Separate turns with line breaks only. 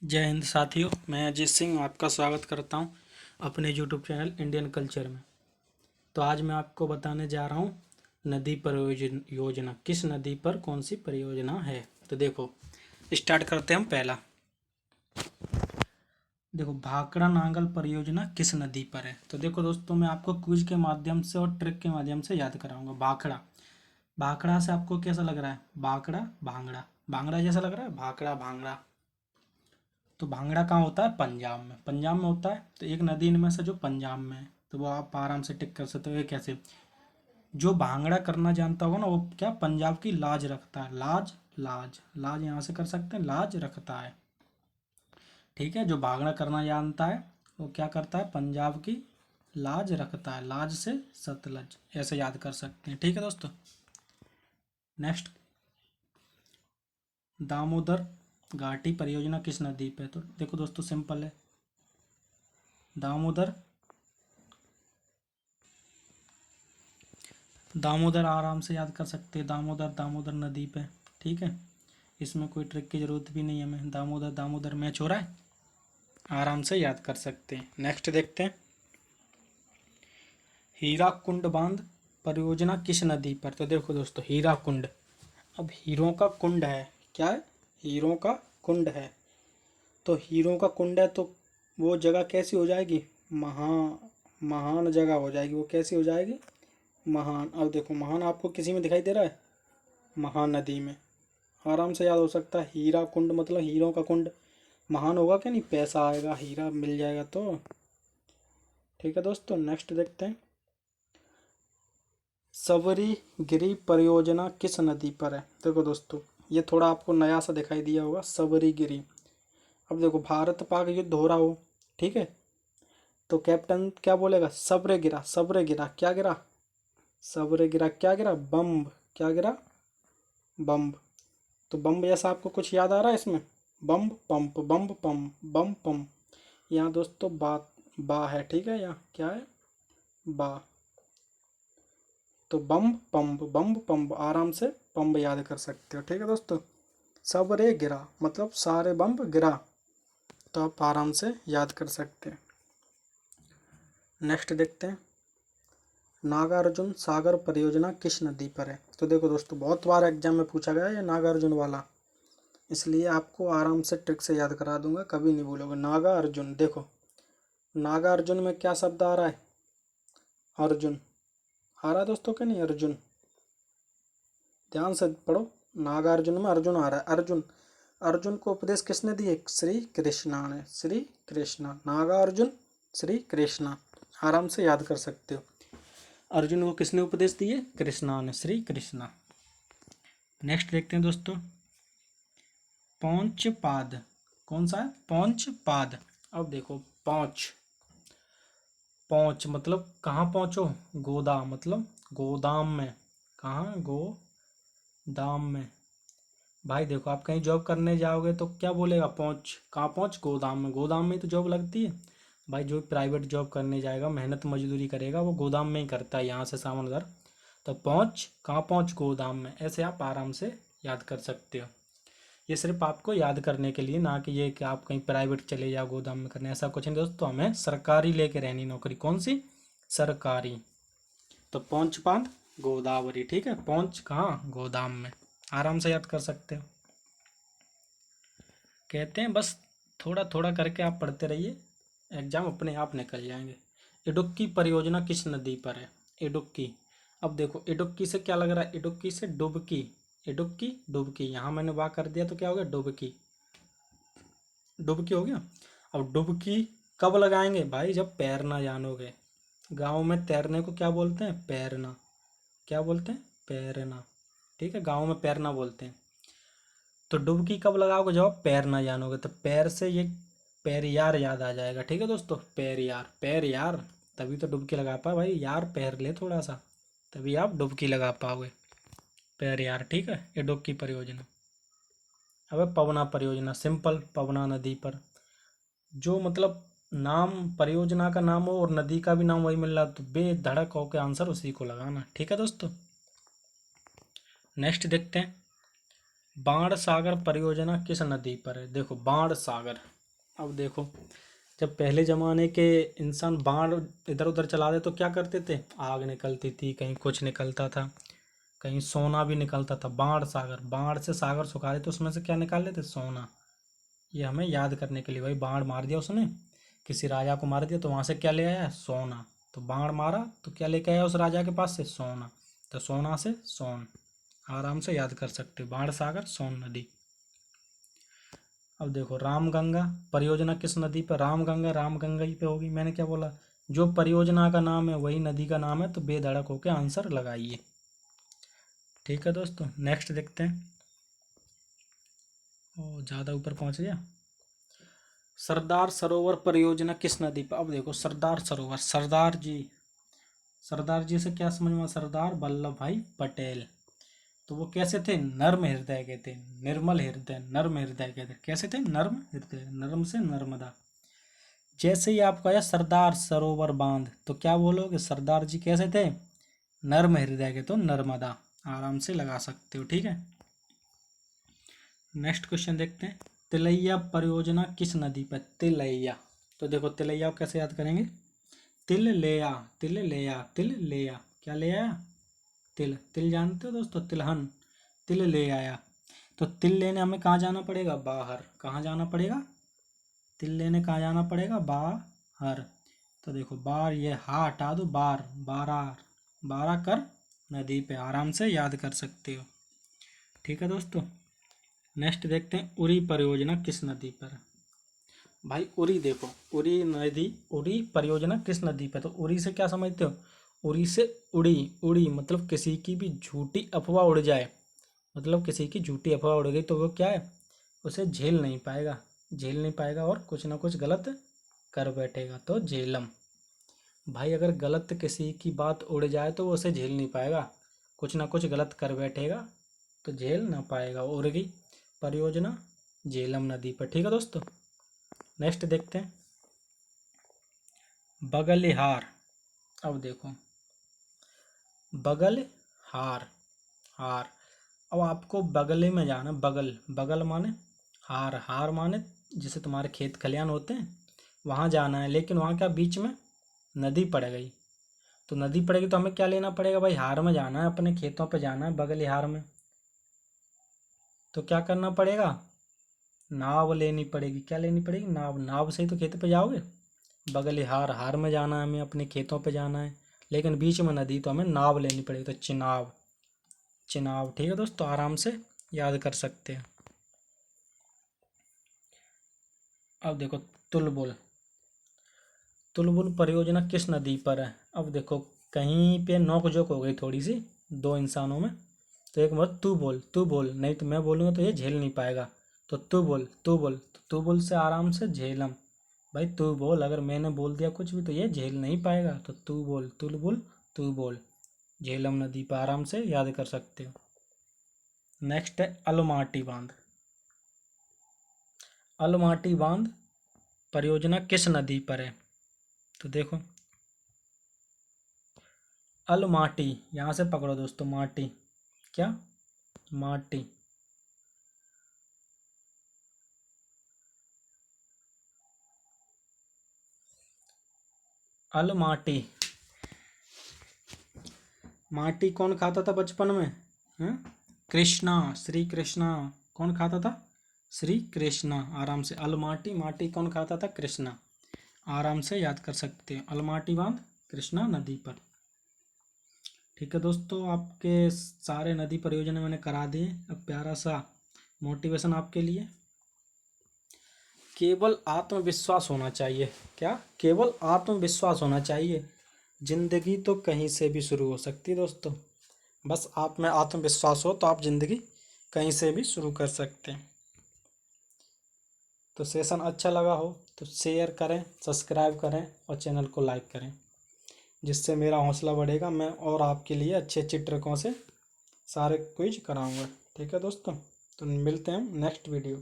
जय हिंद साथियों, मैं अजीत सिंह आपका स्वागत करता हूं अपने यूट्यूब चैनल इंडियन कल्चर में। तो आज मैं आपको बताने जा रहा हूं नदी परियोजना योजना किस नदी पर कौन सी परियोजना है। तो देखो, स्टार्ट करते हैं हम। पहला देखो, भाखड़ा नांगल परियोजना किस नदी पर है। तो देखो दोस्तों, मैं आपको क्विज के माध्यम से और ट्रिक के माध्यम से याद कराऊंगा। भाखड़ा, भाखड़ा से आपको कैसा लग रहा है? भाखड़ा भांगड़ा, भांगड़ा जैसा लग रहा है? भाखड़ा भांगड़ा। तो भांगड़ा कहाँ होता है? पंजाब में। पंजाब में होता है। तो एक नदी इनमें से जो पंजाब में है, तो वो आप आराम से टिक कर सकते हो। ये कैसे? जो भांगड़ा करना जानता होगा ना, वो क्या पंजाब की लाज रखता है। लाज, लाज, लाज यहाँ से कर सकते हैं, लाज रखता है। ठीक है, जो भांगड़ा करना जानता है वो क्या करता है? पंजाब की लाज रखता है। लाज से सतलज, ऐसे याद कर सकते हैं। ठीक है दोस्तों। नेक्स्ट, दामोदर घाटी परियोजना किस नदी पे? तो देखो दोस्तों, सिंपल है। दामोदर, दामोदर आराम से याद कर सकते हैं। दामोदर, दामोदर नदी पे। ठीक है, इसमें कोई ट्रिक की जरूरत भी नहीं है। हमें दामोदर दामोदर मैच हो रहा है, आराम से याद कर सकते हैं। नेक्स्ट देखते हैं, हीरा कुंड बांध परियोजना किस नदी पर? तो देखो दोस्तों, हीरा कुंड, अब हीरों का कुंड है। क्या है? हीरों का कुंड है। तो हीरों का कुंड है तो वो जगह कैसी हो जाएगी? महा महान जगह हो जाएगी। वो कैसी हो जाएगी? महान। अब देखो, महान आपको किसी में दिखाई दे रहा है? महानदी में। आराम से याद हो सकता है। हीरा कुंड मतलब हीरों का कुंड। महान होगा क्या? नहीं, पैसा आएगा, हीरा मिल जाएगा तो। ठीक है दोस्तों, नेक्स्ट देखते हैं, सबरी गिरी परियोजना किस नदी पर है? देखो दोस्तों, ये थोड़ा आपको नया सा दिखाई दिया होगा, सबरी गिरी। अब देखो, भारत पाक युद्ध हो रहा हो, ठीक है, तो कैप्टन क्या बोलेगा? सब्र गिरा, सब्र गिरा। क्या गिरा? सब्र गिरा। क्या गिरा? बम्ब। क्या गिरा? बम्ब। तो बम्ब जैसा आपको कुछ याद आ रहा है इसमें? बम्ब पंप, बम्ब पंप, बम पंप। यहाँ दोस्तों बात बा है। ठीक है, यहाँ क्या है? बा। तो बम्ब पंप, बम्ब पंप, आराम से पंप याद कर सकते हो। ठीक है दोस्तों, सब रे गिरा मतलब सारे बम्ब गिरा, तो आप आराम से याद कर सकते हैं। नेक्स्ट देखते हैं, नागार्जुन सागर परियोजना किस नदी पर है? तो देखो दोस्तों, बहुत बार एग्जाम में पूछा गया है ये नागार्जुन वाला, इसलिए आपको आराम से ट्रिक से याद करा दूंगा, कभी नहीं भूलोगे। नागार्जुन, देखो नागार्जुन में क्या शब्द आ रहा है? अर्जुन। आ रहा है दोस्तों कि नहीं? अर्जुन, ध्यान से पढ़ो। नागार्जुन में अर्जुन आ रहा है। अर्जुन, अर्जुन को उपदेश किसने दिए? श्री कृष्णा ने। श्री कृष्णा, नागार्जुन श्री कृष्णा, आराम से याद कर सकते हो। अर्जुन को किसने उपदेश दिए? कृष्णा ने, श्री कृष्णा। नेक्स्ट देखते हैं दोस्तों, पौंच पाद, कौन सा है? पौंच पाद। अब देखो, पौंच, पहुंच मतलब कहाँ पहुंचो? गोदाम मतलब गोदाम में। कहाँ? गोदाम में। भाई देखो, आप कहीं जॉब करने जाओगे तो क्या बोलेगा? पहुंच। कहाँ पहुंच? गोदाम में। गोदाम में ही तो जॉब लगती है। भाई जो प्राइवेट जॉब करने जाएगा, मेहनत मजदूरी करेगा, वो गोदाम में ही करता है, यहाँ से सामान उधर। तो पहुंच, कहाँ पहुंच? गोदाम में। ऐसे आप आराम से याद कर सकते हो। ये सिर्फ आपको याद करने के लिए, ना कि ये कि आप कहीं प्राइवेट चले जाओ गोदाम में करने, ऐसा कुछ नहीं दोस्तों। हमें सरकारी लेके रहनी नौकरी। कौन सी? सरकारी। तो पहुंच बांध गोदावरी। ठीक है, पहुंच कहाँ? गोदाम में। आराम से याद कर सकते हो। कहते हैं बस थोड़ा थोड़ा करके आप पढ़ते रहिए, एग्जाम अपने आप निकल जाएंगे। इडुक्की परियोजना किस नदी पर है? इडुक्की। अब देखो, इडुक्की से क्या लग रहा है? इडुक्की से डुबकी। इडुक्की डुबकी, यहाँ मैंने वाह कर दिया तो क्या हो गया? डुबकी। डुबकी हो गया। अब डुबकी कब लगाएंगे भाई? जब तैरना जानोगे। गाँव में तैरने को क्या बोलते हैं? पैरना। क्या बोलते हैं? पैरना। ठीक है, गाँव में पैरना बोलते हैं। तो डुबकी कब लगाओगे? जब आप पैर ना जानोगे। तो पैर से ये पैर यार याद आ जाएगा। ठीक है दोस्तों, पैर यार, पैर यार, तभी तो डुबकी लगा पाए भाई। यार पैर ले थोड़ा सा, तभी आप डुबकी लगा पाओगे। पैर यार। ठीक है, ये डुबकी परियोजना। अब पवना परियोजना, सिंपल, पवना नदी पर। जो मतलब नाम, परियोजना का नाम हो और नदी का भी नाम वही मिल रहा, तो बेधड़क होकर आंसर उसी को लगाना। ठीक है दोस्तों। नेक्स्ट देखते हैं, बाण सागर परियोजना किस नदी पर है? देखो, बाण सागर, अब देखो, जब पहले ज़माने के इंसान बाण इधर उधर चला दे तो क्या करते थे, आग निकलती थी, कहीं कुछ निकलता था, कहीं सोना भी निकलता था। बाण से सागर सुखा दे तो उसमें से क्या निकाल लेते, सोना। ये हमें याद करने के लिए, भाई बाण मार दिया उसने, किसी राजा को मार दिया तो वहां से क्या ले आया, सोना। तो बाण मारा तो क्या लेके आया उस राजा के पास से, सोना। तो सोना से सोन, आराम से याद कर सकते हो, बाण सागर सोन नदी। अब देखो, रामगंगा परियोजना किस नदी पर, रामगंगा ही पे होगी। मैंने क्या बोला, जो परियोजना का नाम है वही नदी का नाम है, तो बेधड़क होके आंसर लगाइए। ठीक है दोस्तों, नेक्स्ट देखते हैं। ओ ज़्यादा ऊपर पहुंच गया। सरदार सरोवर परियोजना किस नदी पर। अब देखो, सरदार सरोवर, सरदार जी से क्या समझ में, सरदार वल्लभ भाई पटेल। तो वो कैसे थे, नर्म हृदय के थे, निर्मल हृदय, नर्म हृदय के थे। कैसे थे, नर्म हृदय, नर्म से नर्मदा। जैसे ही आपको आया सरदार सरोवर बांध, तो क्या बोलोगे, सरदार जी कैसे थे, नर्म हृदय के, तो नर्मदा। आराम से लगा सकते हो। ठीक है, नेक्स्ट क्वेश्चन देखते हैं। तिलैया परियोजना किस नदी पर, तिलैया। तो देखो, तिलैया को कैसे याद करेंगे, तिल लेया, तिल लेया, तिल लेया, क्या ले आया, तिल। तिल जानते हो दोस्तों, तिलहन, तिल ले आया। तो तिल लेने हमें कहाँ जाना पड़ेगा, बाहर। कहाँ जाना पड़ेगा, तिल लेने कहाँ जाना पड़ेगा, बाहर। तो देखो, बार, ये हा हटा दो, बार, बारह, बारह कर नदी पे, आराम से याद कर सकते हो। ठीक है दोस्तों, नेक्स्ट देखते हैं, उरी परियोजना किस नदी पर। भाई उरी, देखो उरी नदी, उरी परियोजना किस नदी पर। तो उरी से क्या समझते हो, उरी से उड़ी, उड़ी मतलब किसी की भी झूठी अफवाह उड़ जाए, मतलब किसी की झूठी अफवाह उड़ गई तो वो क्या है, उसे झेल नहीं पाएगा, झेल नहीं पाएगा और कुछ ना कुछ गलत कर बैठेगा, तो झेलम। भाई अगर गलत किसी की बात उड़ जाए तो वो उसे झेल नहीं पाएगा, कुछ ना कुछ गलत कर बैठेगा, तो झेल ना पाएगा। उड़ गई परियोजना झेलम नदी पर। ठीक है दोस्तों, नेक्स्ट देखते हैं, बगलिहार। अब देखो, बगल हार, हार। अब आपको बगले में जाना, बगल, बगल माने हार, हार माने जैसे तुम्हारे खेत खलियान होते हैं वहाँ जाना है, लेकिन वहाँ क्या बीच में नदी पड़ गई। तो नदी पड़ेगी तो हमें क्या लेना पड़ेगा भाई, हार में जाना है, अपने खेतों पे जाना है, बगल हार में। तो क्या करना पड़ेगा, नाव लेनी पड़ेगी। क्या लेनी पड़ेगी, नाव। नाव से ही तो खेत पे जाओगे। बगल हार, हार में जाना है हमें, अपने खेतों पे जाना है, लेकिन बीच में नदी, तो हमें नाव लेनी पड़ेगी, तो चिनाव, चिनाव। ठीक है दोस्तों, आराम से याद कर सकते हैं। अब देखो, तुलबुल, तुलबुल परियोजना किस नदी पर है। अब देखो, कहीं पे नोक झोंक हो गई थोड़ी सी दो इंसानों में, तो एक बार तू बोल, तू बोल, नहीं तो मैं बोलूँगा तो ये झेल नहीं पाएगा, तो तू बोल, तू बोल, तो तू बोल से आराम से झेलम। भाई तू बोल, अगर मैंने बोल दिया कुछ भी तो ये झेल नहीं पाएगा, तो तू बोल, तुलबुल, तू बोल, झेलम नदी पर, आराम से याद कर सकते हो। नेक्स्ट है अलमाटी बांध। अलमाटी बांध परियोजना किस नदी पर है। तो देखो, अलमाटी, यहाँ से पकड़ो दोस्तों, माटी, क्या, माटी। अलमाटी, माटी कौन खाता था बचपन में, हैं, कृष्णा, श्री कृष्णा। कौन खाता था, श्री कृष्णा। आराम से, अलमाटी, माटी कौन खाता था, कृष्णा। आराम से याद कर सकते हैं, अलमाटी बांध कृष्णा नदी पर। ठीक है दोस्तों, आपके सारे नदी परियोजना मैंने करा दिए। अब प्यारा सा मोटिवेशन आपके लिए, केवल आत्मविश्वास होना चाहिए। क्या, केवल आत्मविश्वास होना चाहिए, जिंदगी तो कहीं से भी शुरू हो सकती है दोस्तों। बस आप में आत्मविश्वास हो तो आप जिंदगी कहीं से भी शुरू कर सकते हैं। तो सेशन अच्छा लगा हो तो शेयर करें, सब्सक्राइब करें और चैनल को लाइक करें, जिससे मेरा हौसला बढ़ेगा, मैं और आपके लिए अच्छे अच्छे ट्रिकों से सारे क्विज कराऊंगा। ठीक है दोस्तों, तो मिलते हैं नेक्स्ट वीडियो।